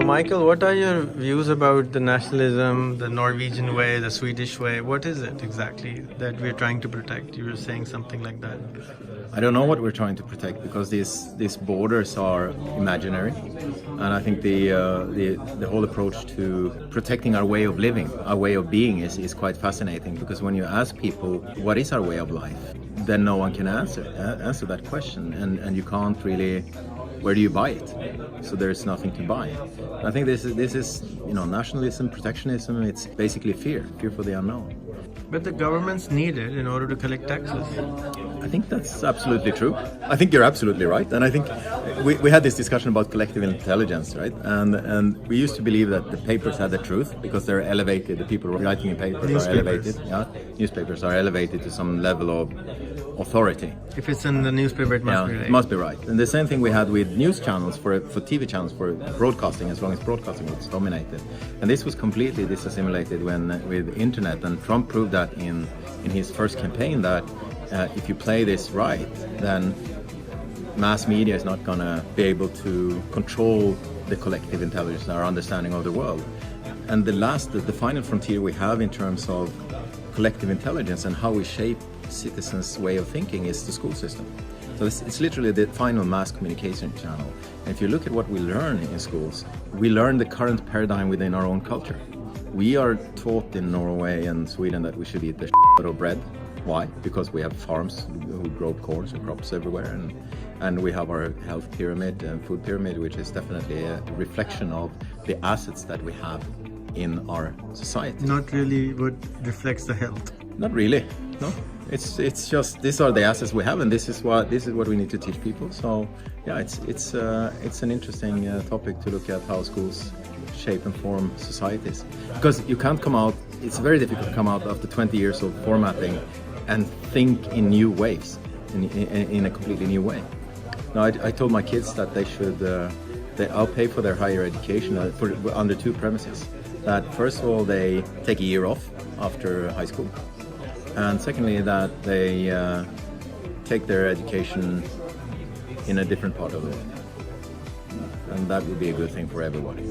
Michael, what are your views about the nationalism, the Norwegian way, the Swedish way? What is it exactly that we're trying to protect? You were saying something like that. I don't know what we're trying to protect because these borders are imaginary, and I think the whole approach to protecting our way of living, our way of being is quite fascinating, because when you ask people what is our way of life, then no one can answer that question, and you can't really. Where do you buy it? So there's nothing to buy. I think this is nationalism, protectionism. It's basically fear for the unknown. But the governments need it in order to collect taxes. I think that's absolutely true. I think you're absolutely right. And I think we had this discussion about collective intelligence, right? And we used to believe that the papers had the truth because they're elevated. The people writing in papers are elevated. Yeah, newspapers are elevated to some level of authority. If it's in the newspaper, it must be right. It must be right. And the same thing we had with news channels for TV channels for broadcasting, as long as broadcasting was dominated. And this was completely disassimilated with internet. And Trump proved that in his first campaign that if you play this right, then mass media is not going to be able to control the collective intelligence, our understanding of the world. And the final frontier we have in terms of collective intelligence and how we shape citizens' way of thinking is the school system. So it's literally the final mass communication channel. And if you look at what we learn in schools, we learn the current paradigm within our own culture. We are taught in Norway and Sweden that we should eat the shit of bread. Why? Because we have farms who grow corn and crops everywhere, and we have our health pyramid and food pyramid, which is definitely a reflection of the assets that we have in our society. Not really what reflects the health. Not really, no. It's just these are the assets we have, and this is what we need to teach people. So yeah, it's an interesting topic to look at how schools shape and form societies, because you can't come out. It's very difficult to come out after 20 years of formatting and think in new ways, in a completely new way. Now, I told my kids that they should. I'll pay for their higher education under two premises. That first of all, they take a year off after high school. And secondly, that they take their education in a different part of the world. And that would be a good thing for everybody.